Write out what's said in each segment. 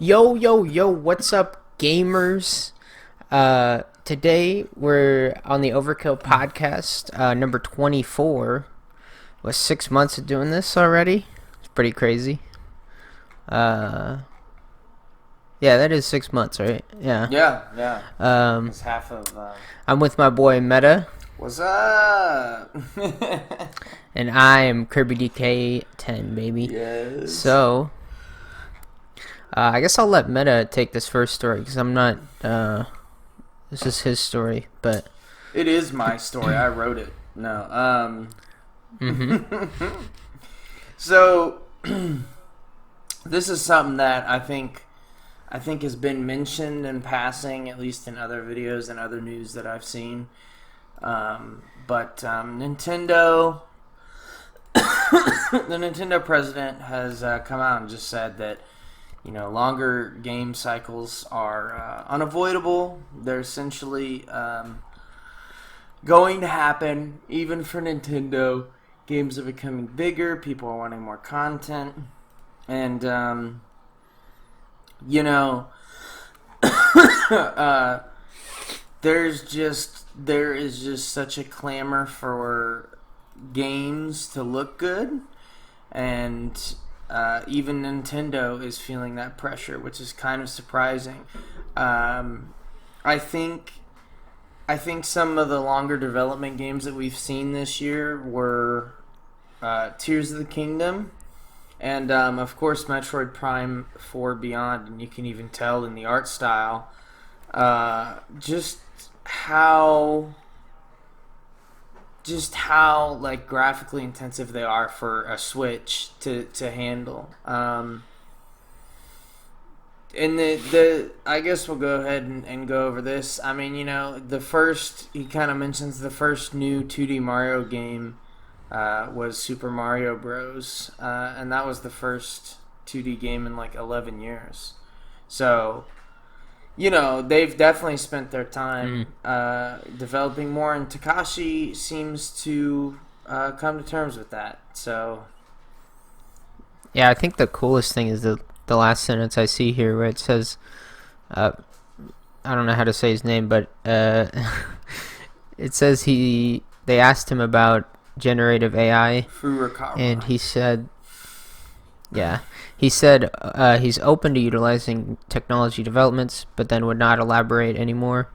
Yo, yo, yo, what's up, gamers? Today we're on the Overkill Podcast, number 24. Was 6 months of doing this already? It's pretty crazy. Yeah, that is 6 months, right? Yeah. Yeah. It's half of. I'm with my boy Meta, What's up? and I am Kirby DK10, baby. Yes. So, I guess I'll let Meta take this first story because I'm not. This is his story, but It is my story. I wrote it. No. So, this is something that I think has been mentioned in passing, at least in other videos and other news that I've seen. But Nintendo, the Nintendo president has come out and just said that, longer game cycles are unavoidable. They're essentially going to happen, even for Nintendo. Games are becoming bigger. People are wanting more content. And, there is just such a clamor for games to look good. And even Nintendo is feeling that pressure, which is kind of surprising. I think some of the longer development games that we've seen this year were Tears of the Kingdom, and of course Metroid Prime 4 Beyond, and you can even tell in the art style just how like graphically intensive they are for a Switch to handle. And I guess we'll go ahead and go over this. I mean, he kind of mentions the first new 2D Mario game was Super Mario Bros. And that was the first 2D game in like 11 years. So, they've definitely spent their time developing more, and Takashi seems to come to terms with that. So, yeah, I think the coolest thing is the last sentence I see here, where it says, I don't know how to say his name, but it says they asked him about generative AI, Furukawa. and he said he's open to utilizing technology developments, but then would not elaborate anymore.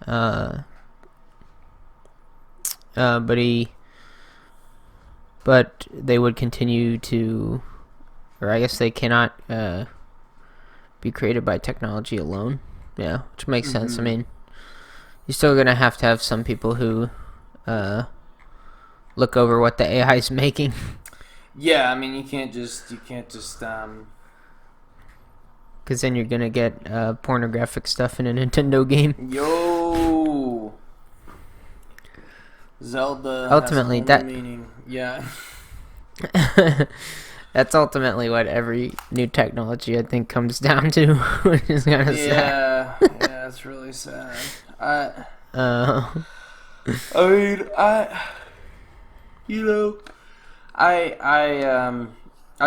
But they would continue to, or I guess they cannot be created by technology alone. Yeah, which makes sense. I mean, you're still gonna have to have some people who look over what the AI is making. Yeah, I mean, you can't just because then you're gonna get pornographic stuff in a Nintendo game. Yo, Zelda ultimately has a whole new meaning. Yeah. That's ultimately what every new technology, I think, comes down to, which is kind of sad. Yeah, it's really sad. I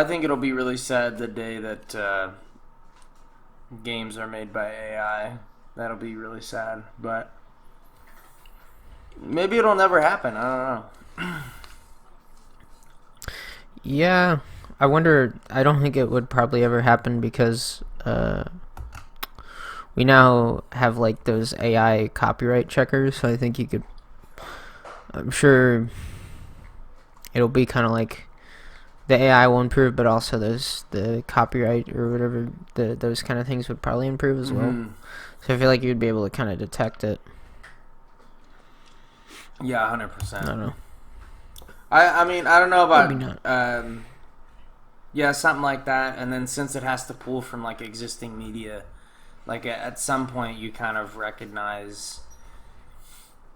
think it'll be really sad the day that games are made by AI. That'll be really sad, but maybe it'll never happen. I don't know. Yeah, I wonder. I don't think it would probably ever happen because we now have like those AI copyright checkers. So I think you could. I'm sure it'll be kind of like the AI will improve, but also the copyright or whatever those kind of things would probably improve as well. So I feel like you'd be able to kind of detect it. Yeah, 100%. I don't know. I mean, I don't know about maybe not. Something like that. And then since it has to pull from like existing media, like at some point you kind of recognize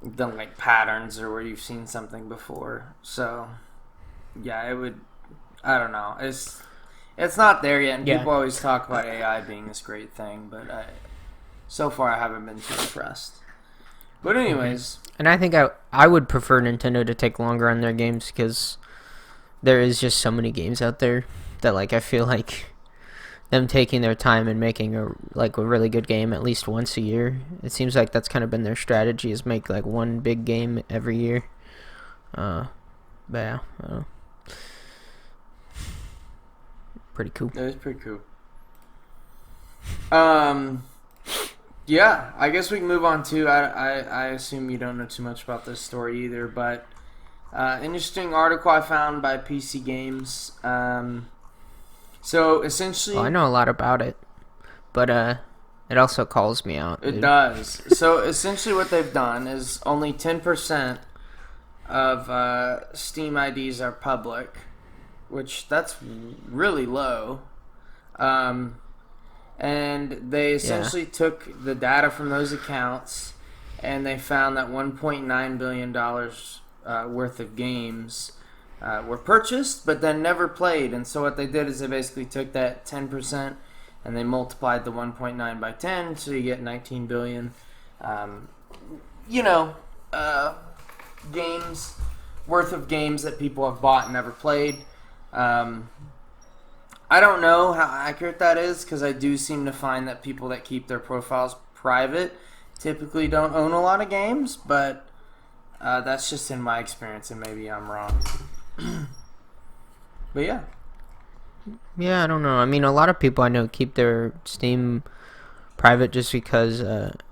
the like patterns or where you've seen something before. So yeah, it would. I don't know. It's not there yet, and people always talk about AI being this great thing, but so far I haven't been too impressed. But anyways, and I think I would prefer Nintendo to take longer on their games because there is just so many games out there that like I feel like them taking their time and making a really good game at least once a year. It seems like that's kind of been their strategy, is make like one big game every year. But yeah, pretty cool. That is pretty cool. Yeah, I guess we can move on to. I assume you don't know too much about this story either, but interesting article I found by PC Games. So essentially, I know a lot about it, but it also calls me out. It does. So essentially, what they've done is only 10% of Steam IDs are public, which that's really low. And they essentially took the data from those accounts, and they found that $1.9 billion worth of games were purchased, but then never played. And so what they did is they basically took that 10% and they multiplied the 1.9 by 10, so you get 19 billion. Games worth of games that people have bought and never played. I don't know how accurate that is, because I do seem to find that people that keep their profiles private typically don't own a lot of games, but that's just in my experience, and maybe I'm wrong. But yeah. Yeah, I don't know. I mean, a lot of people I know keep their Steam private just because,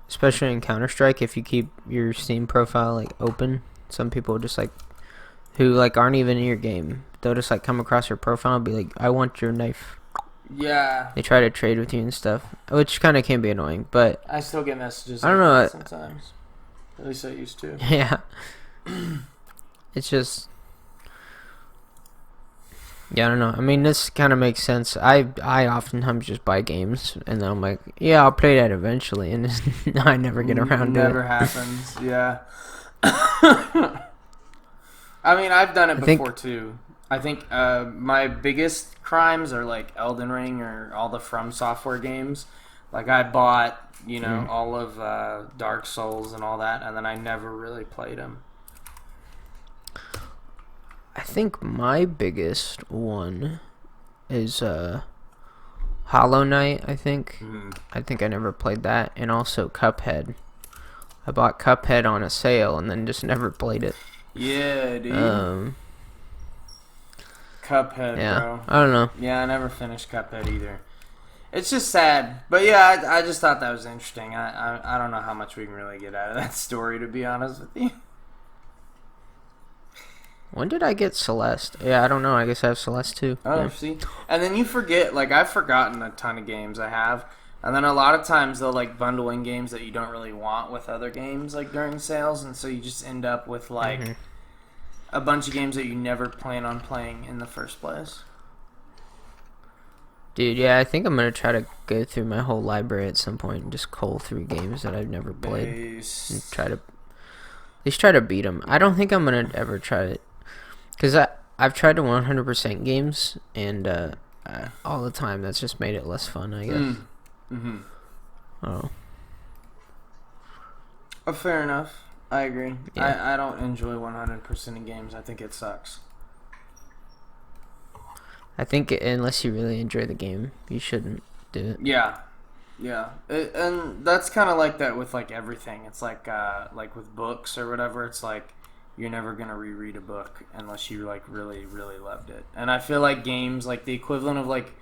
especially in Counter-Strike, if you keep your Steam profile like open, some people just like who like aren't even in your game, they'll just like come across your profile and be like, I want your knife. Yeah. They try to trade with you and stuff, which kind of can be annoying, but I still get messages. I don't know. Sometimes. At least I used to. Yeah. It's just. Yeah, I don't know. I mean, this kind of makes sense. I oftentimes just buy games, and then I'm like, yeah, I'll play that eventually, and I never get around to it. Never happens, yeah. I mean, I've done it before, too. I think my biggest crimes are, like, Elden Ring or all the From Software games. Like, I bought, all of Dark Souls and all that, and then I never really played them. I think my biggest one is Hollow Knight, I think. I think I never played that. And also Cuphead. I bought Cuphead on a sale and then just never played it. Yeah, dude. Cuphead, bro. I don't know. Yeah, I never finished Cuphead either. It's just sad. But yeah, I just thought that was interesting. I don't know how much we can really get out of that story, to be honest with you. When did I get Celeste? Yeah, I don't know. I guess I have Celeste too. Oh, see? And then you forget, like, I've forgotten a ton of games I have. And then a lot of times they'll, like, bundle in games that you don't really want with other games, like, during sales. And so you just end up with, like, a bunch of games that you never plan on playing in the first place. Dude, yeah, I think I'm going to try to go through my whole library at some point and just cull through games that I've never played. And try to beat them. I don't think I'm going to ever try it. Because I've tried to 100% games, and all the time that's just made it less fun, I guess. Oh. Fair enough. I agree. Yeah. I don't enjoy 100% in games. I think it sucks. I think unless you really enjoy the game, you shouldn't do it. Yeah. Yeah. And that's kind of like that with, like, everything. It's like with books or whatever, it's like, you're never going to reread a book unless you, like, really, really loved it. And I feel like games, like, the equivalent of, like,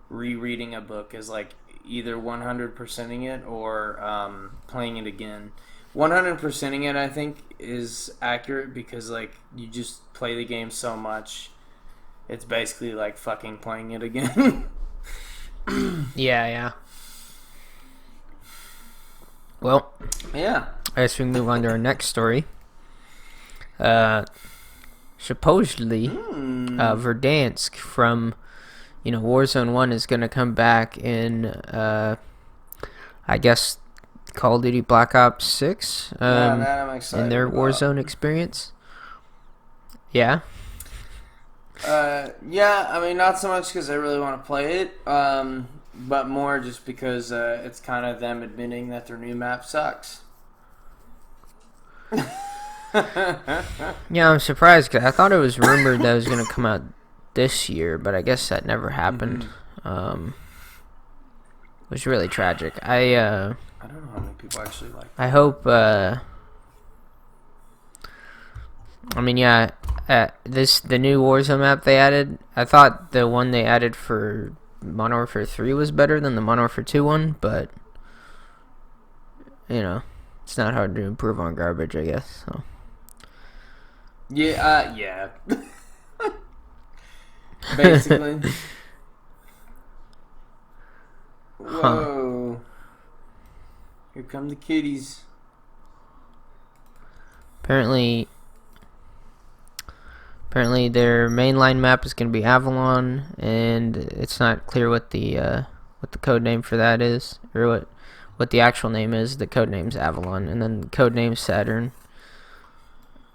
rereading a book is, like, either 100%ing it or playing it again. 100%ing it, I think, is accurate because, like, you just play the game so much, it's basically like fucking playing it again. Yeah. Well, yeah. I guess we can move on to our next story. Supposedly, Verdansk from, Warzone 1 is going to come back in, I guess, Call of Duty Black Ops 6 that I'm excited in their about. Warzone experience. Yeah? Yeah, I mean, not so much because I really want to play it, but more just because it's kind of them admitting that their new map sucks. Yeah, I'm surprised because I thought it was rumored that it was going to come out this year, but I guess that never happened. was really tragic. I don't know how many people actually like that. I hope. I mean, yeah. The new Warzone map they added. I thought the one they added for Modern Warfare 3 was better than the Modern Warfare 2 one, but it's not hard to improve on garbage, I guess. So. Yeah. Basically. Whoa. Here come the kitties. Apparently their mainline map is going to be Avalon, and it's not clear what the code name for that is, or what the actual name is. The code name's Avalon, and then the code name's Saturn.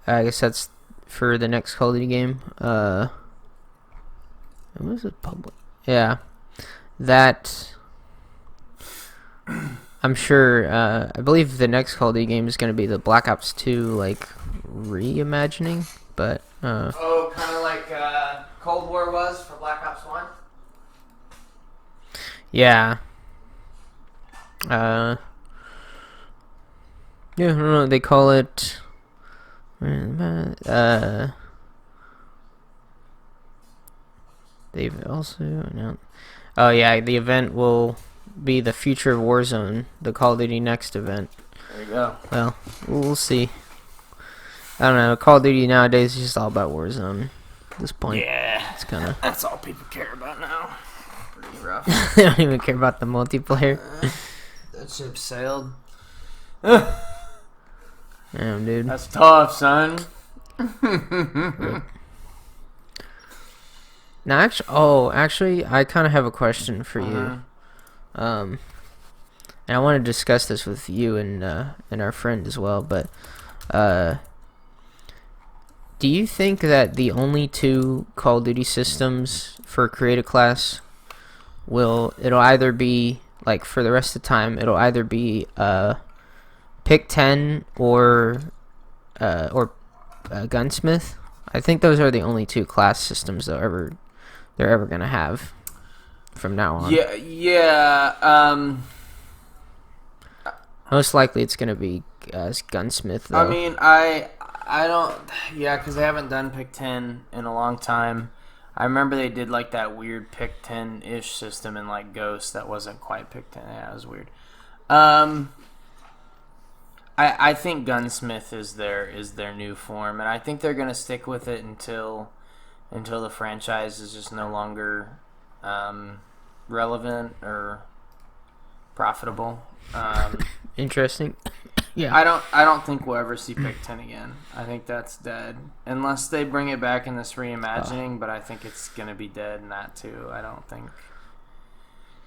I guess that's for the next Call of Duty game. What was it public? Yeah, that. I'm sure. I believe the next Call of Duty game is going to be the Black Ops 2 like reimagining, but. Kind of like Cold War was for Black Ops 1? Yeah. Yeah, I don't know. They call it. They've also announced. Oh yeah, the event will be the Future of Warzone, the Call of Duty Next event. There you go. Well, we'll see. I don't know. Call of Duty nowadays is just all about Warzone. At this point, Yeah, it's kind of. That's all people care about now. Pretty rough. They don't even care about the multiplayer. That ship sailed. Damn, dude. That's tough, son. Now, actually, I kind of have a question for you. And I want to discuss this with you and our friend as well. But do you think that the only two Call of Duty systems for create a class it'll either be like for the rest of the time it'll either be Pick 10 or Gunsmith? I think those are the only two class systems they're ever gonna have from now on. Yeah. Most likely it's gonna be Gunsmith, though. I mean, I don't. Yeah, because they haven't done Pick 10 in a long time. I remember they did like that weird Pick 10-ish system in like Ghost that wasn't quite Pick 10. Yeah, it was weird. I think Gunsmith is their new form, and I think they're gonna stick with it until the franchise is just no longer relevant or profitable. Interesting. Yeah. I don't think we'll ever see Pick 10 again. I think that's dead. Unless they bring it back in this reimagining, but I think it's going to be dead in that too. I don't think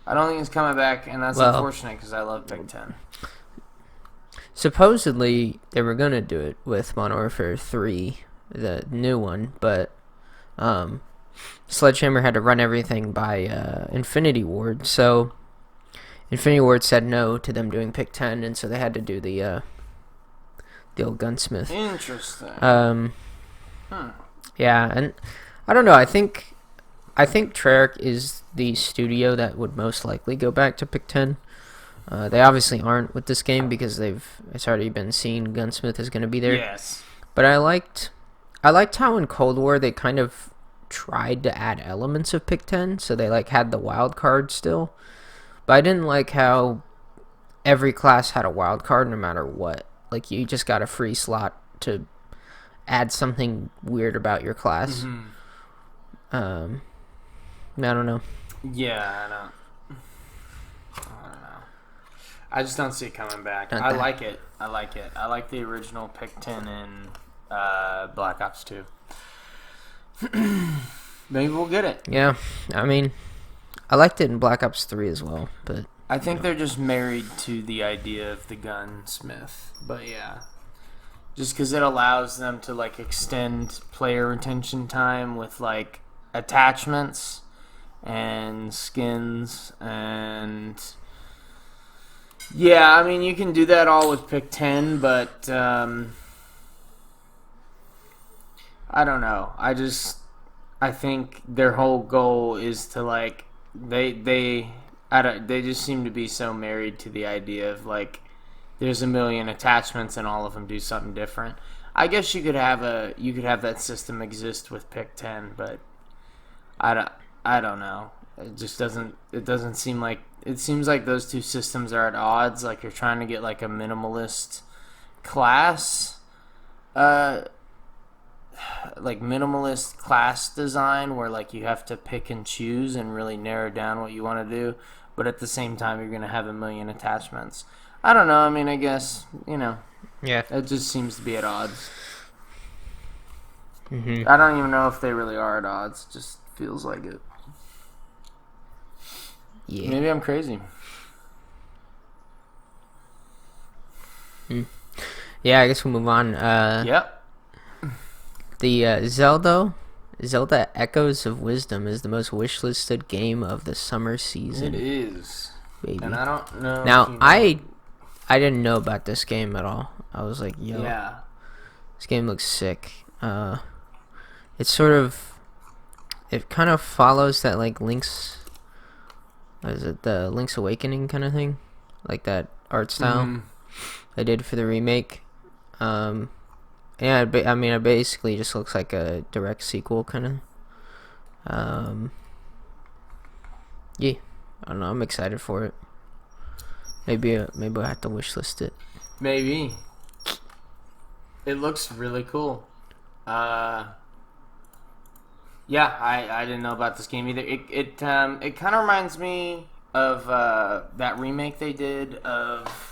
it's coming back, and that's unfortunate because I love Pick 10. Supposedly, they were going to do it with Modern Warfare 3, the new one, but Sledgehammer had to run everything by Infinity Ward, so Infinity Ward said no to them doing Pick 10, and so they had to do the old Gunsmith. Interesting. Yeah, and I don't know. I think Treyarch is the studio that would most likely go back to Pick 10. They obviously aren't with this game because it's already been seen Gunsmith is going to be there. Yes. But I liked how in Cold War they kind of tried to add elements of Pick 10, so they like had the wild card still. But I didn't like how every class had a wild card no matter what. Like, you just got a free slot to add something weird about your class. Mm-hmm. I don't know. Yeah, I don't know. I just don't see it coming back. I like it. I like the original Pick 10 in Black Ops 2. Maybe we'll get it. Yeah, I mean, I liked it in Black Ops 3 as well, but I think they're just married to the idea of the gunsmith. But yeah, just because it allows them to like extend player retention time with like attachments and skins and yeah, I mean you can do that all with Pick 10, but I don't know. I think their whole goal is to like they I don't. They just seem to be so married to the idea of like, there's a million attachments and all of them do something different. I guess you could have that system exist with Pick 10, but I don't know. It just doesn't. It doesn't seem like. It seems like those two systems are at odds. Like you're trying to get like a minimalist class, like minimalist class design where like you have to pick and choose and really narrow down what you want to do, but at the same time you're gonna have a million attachments. I don't know. I mean, I guess Yeah. it just seems to be at odds. Mm-hmm. I don't even know if they really are at odds. It just feels like it. Yeah. Maybe I'm crazy. Yeah, I guess we'll move on. Yep. The Zelda Echoes of Wisdom is the most wishlisted game of the summer season. It is. Baby. And I don't know. Now, I didn't know about this game at all. I was like, yo, Yeah. this game looks sick. It's sort of, it kind of follows that like Link's, what is it, the Link's Awakening kind of thing, like that art style they did for the remake. Yeah, I mean, it basically just looks like a direct sequel kind of. Yeah, I don't know. I'm excited for it. Maybe I have to wishlist it. Maybe. It looks really cool. Yeah, I didn't know about this game either. It kind of reminds me of that remake they did of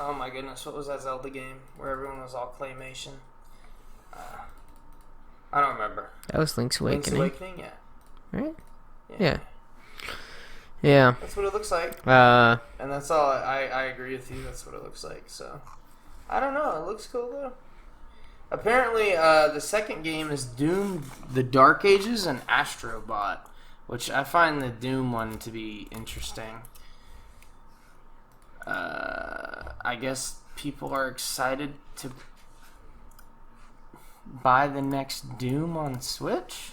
oh my goodness, what was that Zelda game where everyone was all claymation? I don't remember. That was Link's Awakening. Link's Awakening, yeah. Right? Yeah. That's what it looks like. Yeah. And that's all. I agree with you. That's what it looks like. So, I don't know. It looks cool though. Apparently, the second game is Doom: The Dark Ages and Astrobot, which I find the Doom one to be interesting. I guess people are excited to buy the next Doom on Switch.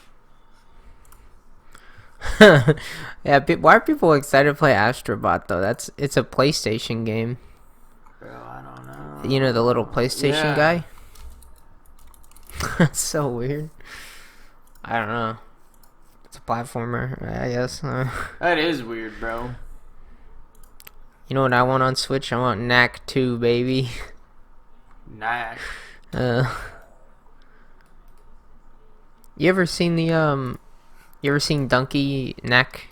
Yeah, why are people excited to play Astrobot though? It's a PlayStation game. Bro, I don't know. You know, the little PlayStation guy? That's so weird. I don't know. It's a platformer, I guess. That is weird, bro. You know what I want on Switch? I want Knack 2, baby. Knack. You ever seen Donkey Knack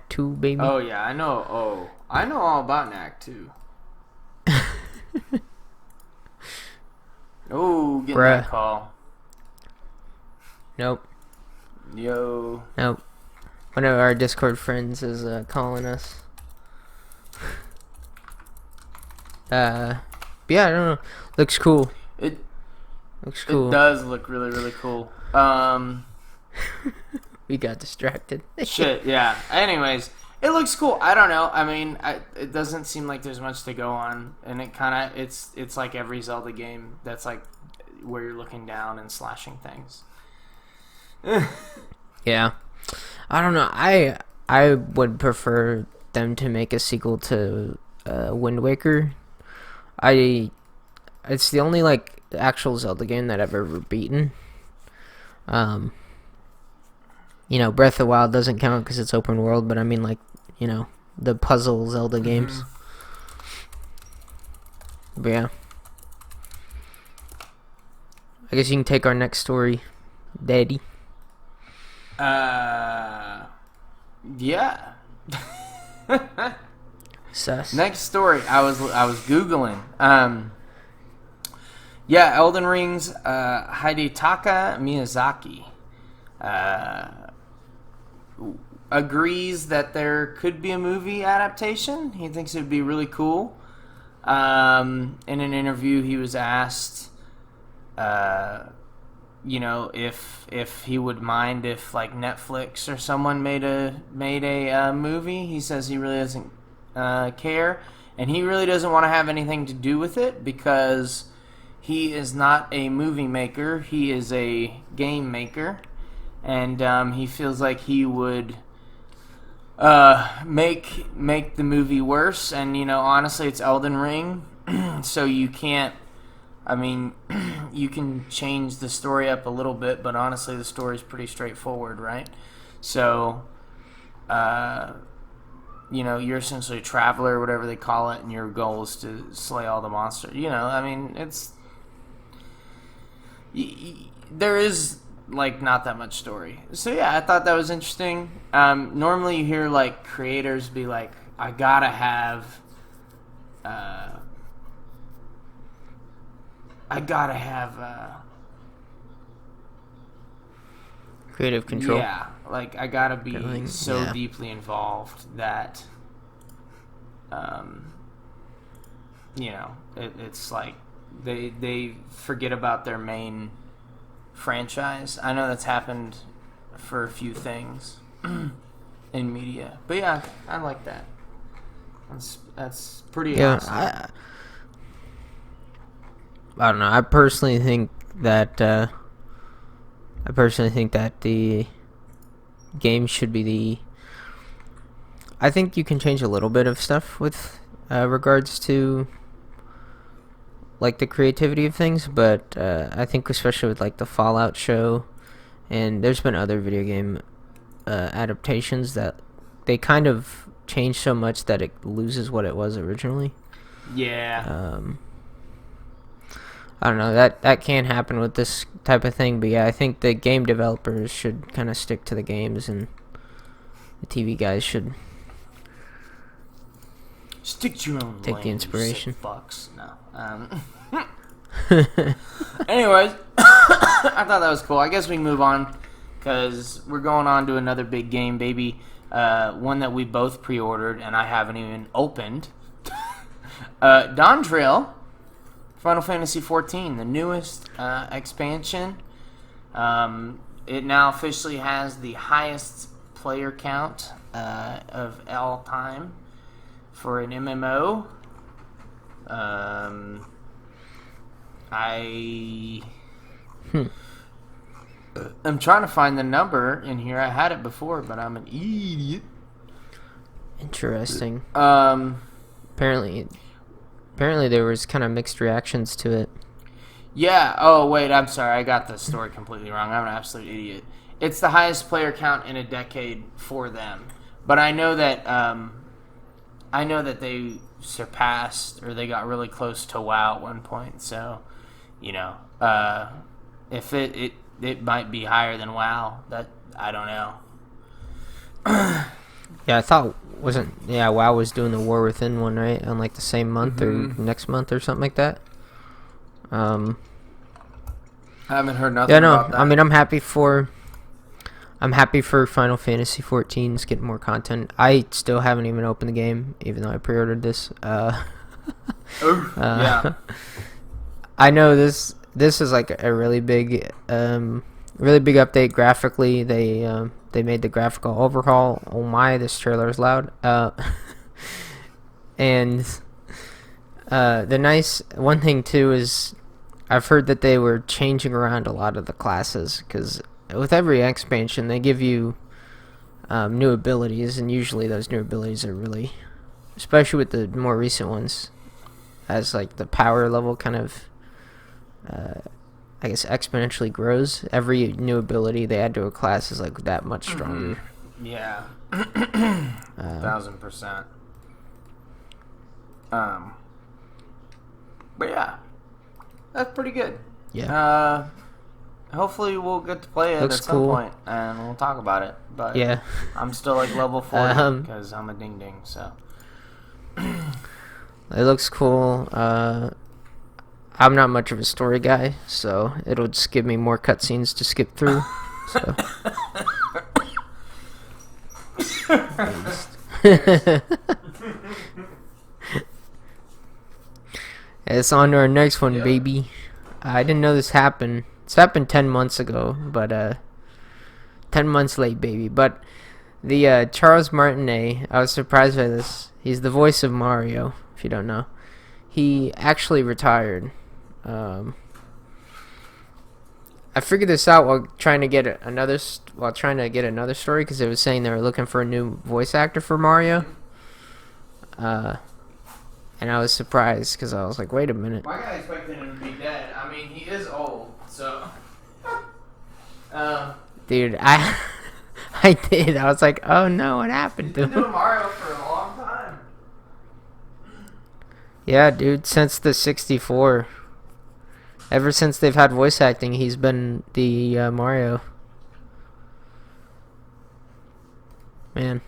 2, baby? Oh yeah, I know. Oh, I know all about Knack too. Oh, get that call. Nope. Yo. Nope. One of our Discord friends is calling us. Yeah, I don't know. Looks cool. It looks cool. It does look really, really cool. We got distracted. Shit, yeah. Anyways, it looks cool. I don't know. I mean, it doesn't seem like there's much to go on, and it's like every Zelda game that's like where you're looking down and slashing things. Yeah, I don't know. I would prefer them to make a sequel to Wind Waker. It's the only like actual Zelda game that I've ever beaten. You know, Breath of the Wild doesn't count because it's open world, but I mean, like, you know, the puzzle Zelda games. But yeah, I guess you can take our next story, Daddy. Yeah. Sus. Next story, I was googling. Yeah, Elden Ring's Hidetaka Miyazaki agrees that there could be a movie adaptation. He thinks it would be really cool. In an interview, he was asked, you know, if he would mind if like Netflix or someone made a movie. He says he really doesn't care, and he really doesn't want to have anything to do with it because he is not a movie maker. He is a game maker, and he feels like he would make the movie worse. And honestly, it's Elden Ring, so you can't. I mean, you can change the story up a little bit, but honestly, the story is pretty straightforward, right? So, you're essentially a traveler, whatever they call it, and your goal is to slay all the monsters. I mean, there is not that much story. So yeah, I thought that was interesting. Normally you hear creators be like, I gotta have creative control. Yeah, I gotta be so deeply involved that it's like they forget about their main franchise. I know that's happened for a few things in media, but yeah, I like that. That's pretty awesome. I don't know. I personally think that the game should be I think you can change a little bit of stuff with regards to the creativity of things, but I think especially with the Fallout show, and there's been other video game adaptations that they kind of change so much that it loses what it was originally. Yeah. I don't know, that can't happen with this type of thing, but yeah, I think the game developers should kind of stick to the games, and the TV guys should stick to your own take lane, the inspiration. You sick fucks. No. Anyways, I thought that was cool. I guess we can move on because we're going on to another big game, baby. One that we both pre-ordered and I haven't even opened. Dawn Trail, Final Fantasy XIV, the newest expansion. It now officially has the highest player count of all time for an MMO. I'm trying to find the number in here. I had it before, but I'm an idiot. Interesting. Apparently there was kind of mixed reactions to it. Yeah. Oh wait, I'm sorry. I got the story completely wrong. I'm an absolute idiot. It's the highest player count in a decade for them, but I know that they surpassed, or they got really close to WoW at one point. So, if it might be higher than WoW. That I don't know. Yeah, I thought WoW was doing the War Within one, right? On the same month or next month or something like that. I haven't heard nothing about that. I mean, I'm happy for Final Fantasy XIV's getting more content. I still haven't even opened the game, even though I pre-ordered this. Yeah. I know this is a really big update graphically. They made the graphical overhaul. Oh my, this trailer is loud. And the nice one thing too is I've heard that they were changing around a lot of the classes, because with every expansion they give you new abilities, and usually those new abilities are really, especially with the more recent ones, as the power level kind of I guess exponentially grows. Every new ability they add to a class is that much stronger. Yeah. 1,000%. But yeah, that's pretty good. Yeah. Hopefully we'll get to play it Looks at some cool. point, and we'll talk about it. But yeah, I'm still level 40 because I'm a ding ding. So it looks cool. I'm not much of a story guy, so it'll just give me more cutscenes to skip through. So. It's on to our next one, baby. I didn't know this happened. It's happened 10 months ago, but 10 months late, baby. But the Charles Martinet, I was surprised by this. He's the voice of Mario, if you don't know. He actually retired. I figured this out while trying to get another story because it was saying they were looking for a new voice actor for Mario. And I was surprised because I was like, wait a minute. My guy expected him to be dead. I mean, he is old, so. Dude, I did. I was like, oh no, what happened to He's been him? doing Mario for a long time. Yeah, dude, since the 64. Ever since they've had voice acting, he's been the Mario. Man.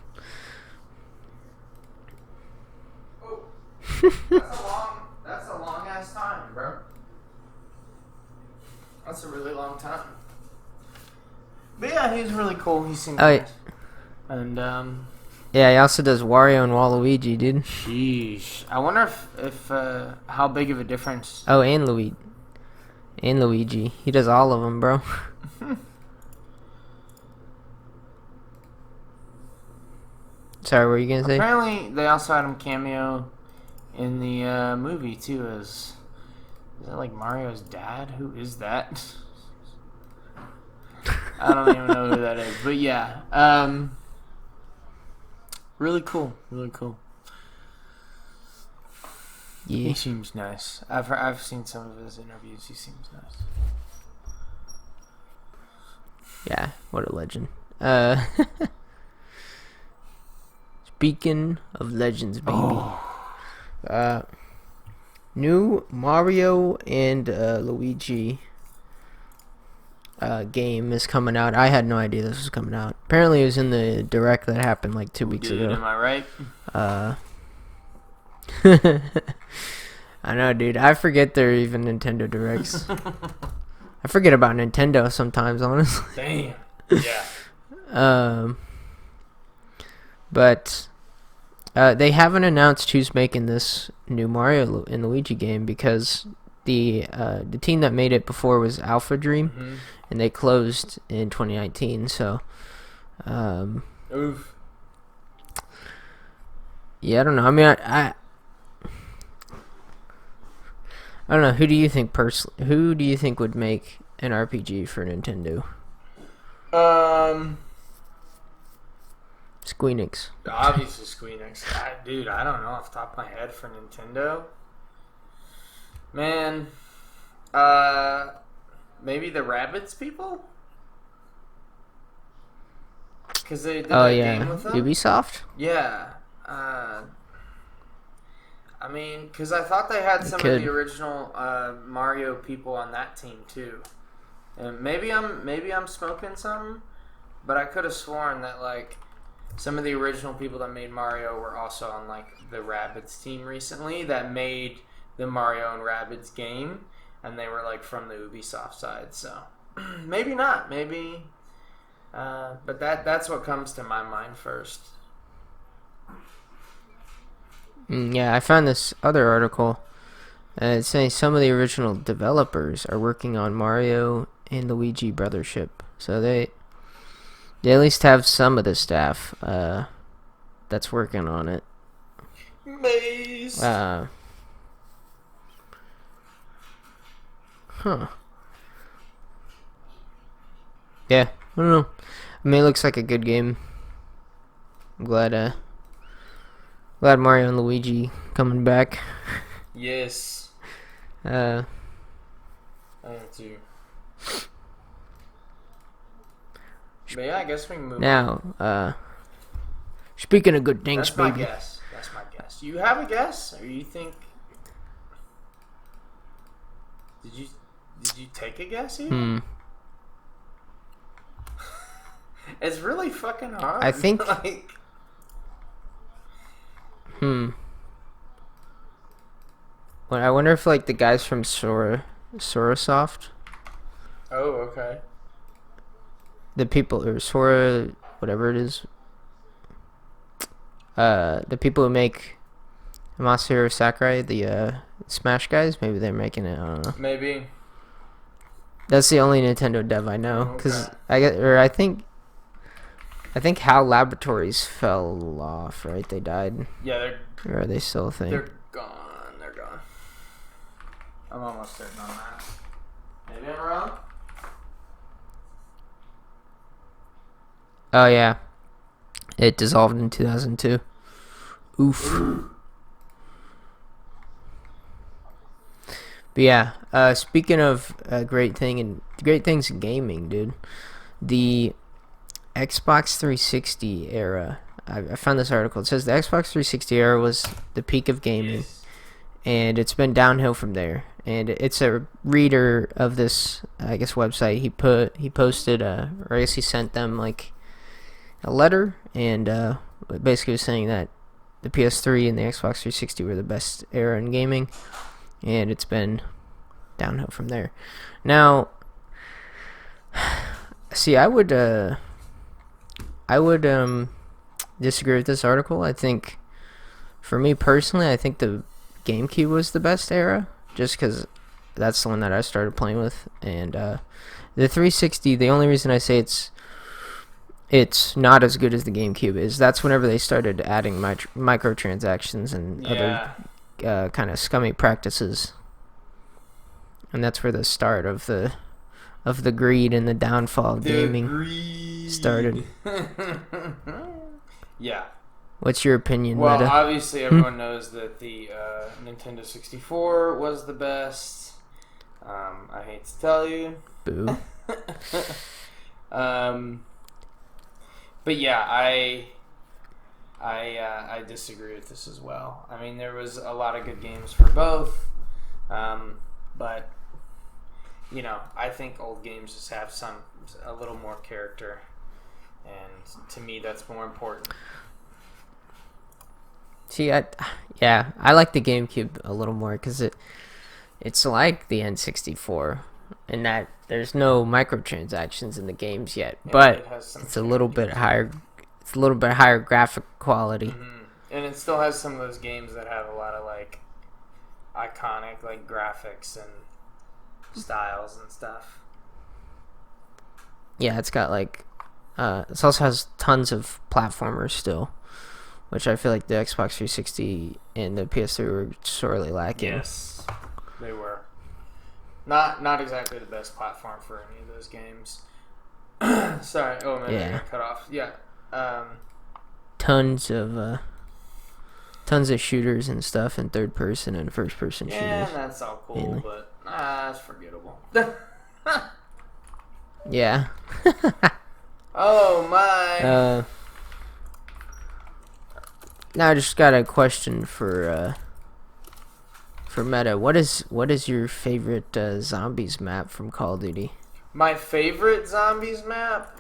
Oh, that's a long ass time, bro. That's a really long time. But yeah, he's really cool. He seems nice. And yeah, he also does Wario and Waluigi, dude. Sheesh. I wonder if how big of a difference. Oh, and Luigi. He does all of them, bro. Sorry, what were you gonna say? Apparently, they also had him cameo in the movie too. Is that like Mario's dad? Who is that? I don't even know who that is, but yeah, really cool. Yeah. He seems nice. I've seen some of his interviews. He seems nice. Yeah, what a legend. Speaking of legends, baby. New Mario and Luigi game is coming out. I had no idea this was coming out. Apparently it was in the direct that happened like 2 weeks ago. Am I right? I know, dude. I forget there are even Nintendo Directs. I forget about Nintendo sometimes, honestly. Damn. Yeah. But they haven't announced who's making this new Mario and Luigi game because the team that made it before was Alpha Dream, and they closed in 2019. So, Oof. Yeah, I don't know. I mean, I don't know. Who do you think would make an RPG for Nintendo? Squeenix. Obviously Squeenix. Dude, I don't know off the top of my head for Nintendo. Man, maybe the Rabbids people? Because they did that game with them? Ubisoft? Yeah. I mean, because I thought they had some of the original Mario people on that team too. And maybe I'm smoking something, but I could have sworn that like some of the original people that made Mario were also on like the Rabbids team recently that made the Mario and Rabbids game, and they were like from the Ubisoft side. So maybe not, maybe. But that's what comes to my mind first. Yeah, I found this other article. It's saying some of the original developers are working on Mario and Luigi Brothership. So they at least have some of the staff that's working on it. Maze. Huh. Yeah, I don't know. I mean, it looks like a good game. I'm glad Mario and Luigi coming back. Yes. I am too. But yeah, I guess we can move on. Speaking of good things, That's my guess. You have a guess, or you think? Did you take a guess here? It's really fucking hard. I think. like. Well, I wonder if like the guys from Sorasoft. Oh, okay. The people or Sora, whatever it is. The people who make Masahiro Sakurai, the Smash guys, maybe they're making it. I don't know. Maybe. That's the only Nintendo dev I know, because I think HAL Laboratories fell off, right? They died. Yeah, or are they still a thing? They're gone. I'm almost certain on that. Maybe I'm wrong. Oh yeah, it dissolved in 2002. Oof. But yeah, speaking of great things in gaming, dude, the Xbox 360 era. I found this article. It says the Xbox 360 era was the peak of gaming, Yes. and it's been downhill from there. And it's a reader of this, I guess, website. He posted, or I guess he sent them like a letter, and basically was saying that the PS3 and the Xbox 360 were the best era in gaming, and it's been downhill from there. Now, see, I would disagree with this article. I think, for me personally, I think the GameCube was the best era, just because that's the one that I started playing with, and the 360. The only reason I say it's not as good as the GameCube is that's whenever they started adding microtransactions and Yeah. other kind of scummy practices, and that's where the start of the greed and the downfall of gaming greed. started. Yeah. What's your opinion, Well, Meta? obviously everyone knows that the Nintendo 64 was the best. I hate to tell you. Boo. But yeah, I disagree with this as well. I mean, there was a lot of good games for both, but you know, I think old games just have a little more character, and to me, that's more important. See, I like the GameCube a little more because it's like the N64 in that there's no microtransactions in the games yet, And but it has some it's a little bit character. higher. It's a little bit higher graphic quality. Mm-hmm. And it still has some of those games that have a lot of like iconic like graphics and styles and stuff. Yeah, it's got like it also has tons of platformers still, which I feel like the Xbox 360 and the PS3 were sorely lacking. Yes, they were. Not exactly the best platform for any of those games. Sorry. Oh man, I got cut off. Yeah. Tons of shooters and stuff, and third person and first person shooters. Yeah, that's all cool, mainly. but that's forgettable. Yeah. Oh my. Now I just got a question for Meta. What is your favorite zombies map from Call of Duty? My favorite zombies map?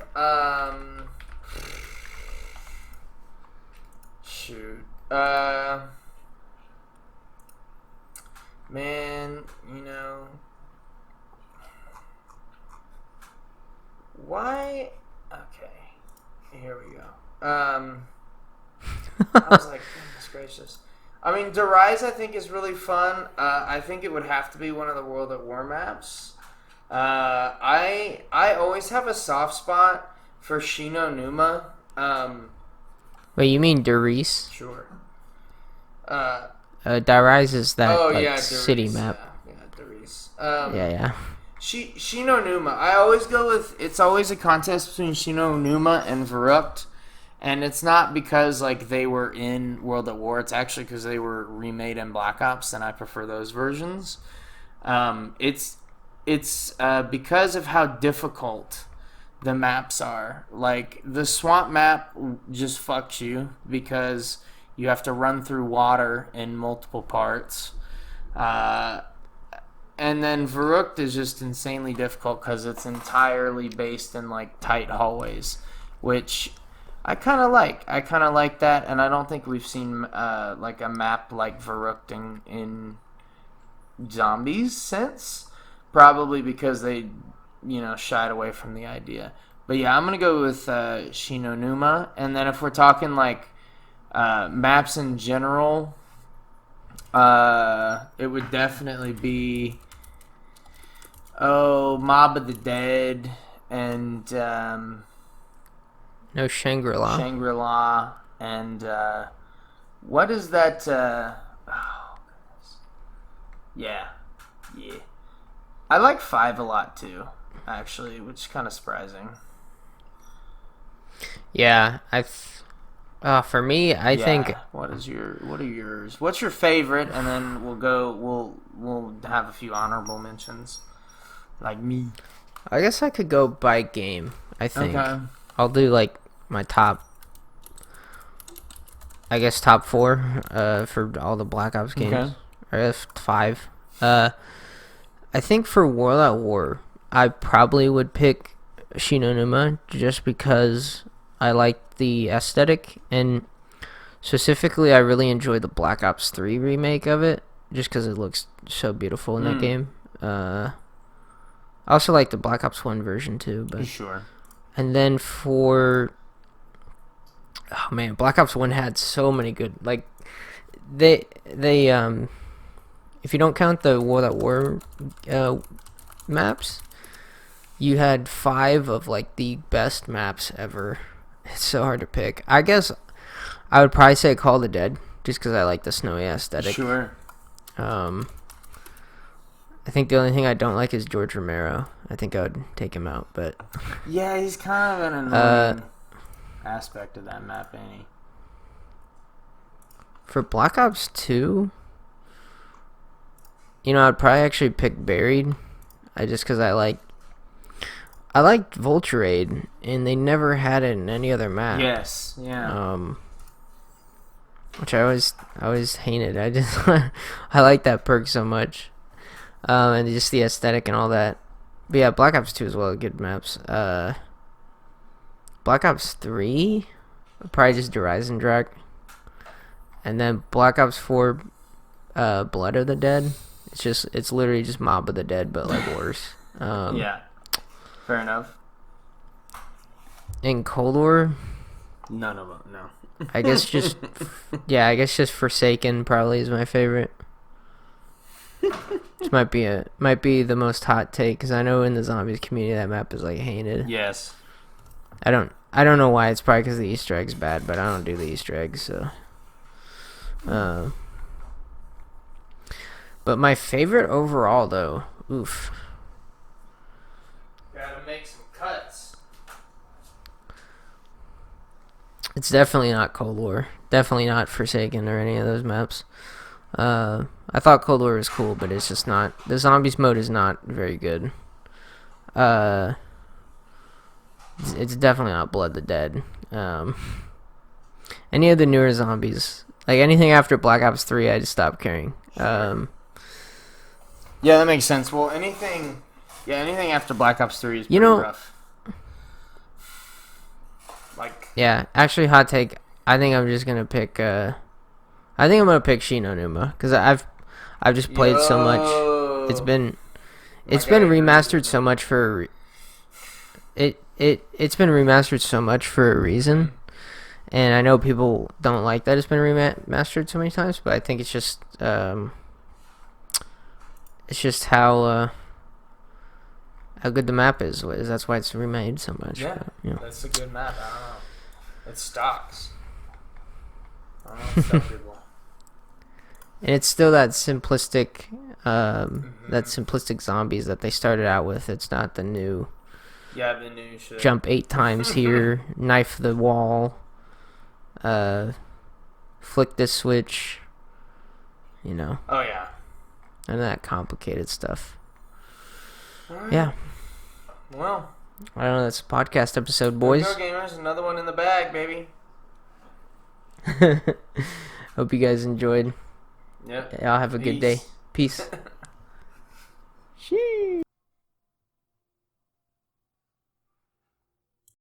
Shoot. Man, you know. Why? Okay. Here we go. I was like, goodness gracious. I mean, Derise, I think, is really fun. I think it would have to be one of the World at War maps. I always have a soft spot for Shino Numa. Wait, you mean Darius? Sure. Darius is that Darius, city map. Yeah, Darius. Yeah. Shino Numa. I always go with. It's always a contest between Shino Numa and Verrucht. And it's not because like they were in World at War. It's actually because they were remade in Black Ops, and I prefer those versions. It's because of how difficult the maps are. Like the swamp map just fucks you because you have to run through water in multiple parts. And then Verrucht is just insanely difficult because it's entirely based in like tight hallways, which I kind of like. I kind of like that, and I don't think we've seen like a map like Verrucht in zombies since. Probably because they, shied away from the idea. But yeah, I'm gonna go with Shino Numa, and then if we're talking like maps in general, it would definitely be Mob of the Dead and No Shangri-La. Shangri-La, and what is that? Oh, goodness. Yeah. I like 5 a lot too, actually, which is kind of surprising. Yeah, for me, I think What are yours? What's your favorite? And then we'll have a few honorable mentions. Like me. I guess I could go by game. I think Okay. I'll do like my top. I guess top 4 for all the Black Ops games. Okay. Or I guess 5. I think for World at War, I probably would pick Shinonuma just because I like the aesthetic, and specifically I really enjoy the Black Ops 3 remake of it just because it looks so beautiful in that game. I also like the Black Ops 1 version too, but Sure. and then for Black Ops 1 had so many good, like they if you don't count the World at War maps, you had 5 of like the best maps ever. It's so hard to pick. I guess I would probably say Call of the Dead just because I like the snowy aesthetic. Sure. I think the only thing I don't like is George Romero. I think I would take him out, but Yeah, he's kind of an annoying aspect of that map, ain't he? for Black Ops 2, I'd probably actually pick Buried. Just because I liked Vulture Raid, and they never had it in any other map. Yes, yeah. Which I always hated. I just I like that perk so much, and just the aesthetic and all that. But yeah, Black Ops 2 as well, good maps. Black Ops 3, probably just Horizon Drac, and then Black Ops 4, Blood of the Dead. It's literally just Mob of the Dead, but like worse. Yeah, fair enough. In Cold War, None of them, no. I guess just Forsaken probably is my favorite. This might be the most hot take because I know in the zombies community that map is like hated. Yes. I don't know why. It's probably because the Easter egg's bad, but I don't do the Easter eggs, so. But my favorite overall, though, oof. Gotta make some cuts. It's definitely not Cold War. Definitely not Forsaken or any of those maps. I thought Cold War was cool, but it's just not. The zombies mode is not very good. It's definitely not Blood the Dead. Any of the newer zombies, like anything after Black Ops 3, I just stopped caring. Yeah, that makes sense. Well, anything after Black Ops 3 is pretty rough. Like, yeah, actually, hot take. I think I'm just gonna pick. I think I'm gonna pick Shinonuma because I've just played so much. It's been remastered so much for it's been remastered so much for a reason, and I know people don't like that it's been remastered so many times, but I think it's just how good the map is. That's why it's remade so much. Yeah, but, that's a good map. I don't know. It stocks. I don't know if some people. And it's still that simplistic, zombies that they started out with. It's not the new. Yeah, the new shit. Jump 8 times here, knife the wall, flick this switch. Oh yeah. And that complicated stuff. Right. Yeah. Well, I don't know. That's a podcast episode, boys. Go gamers, another one in the bag, baby. Hope you guys enjoyed. Yep. Y'all have a good day. Peace.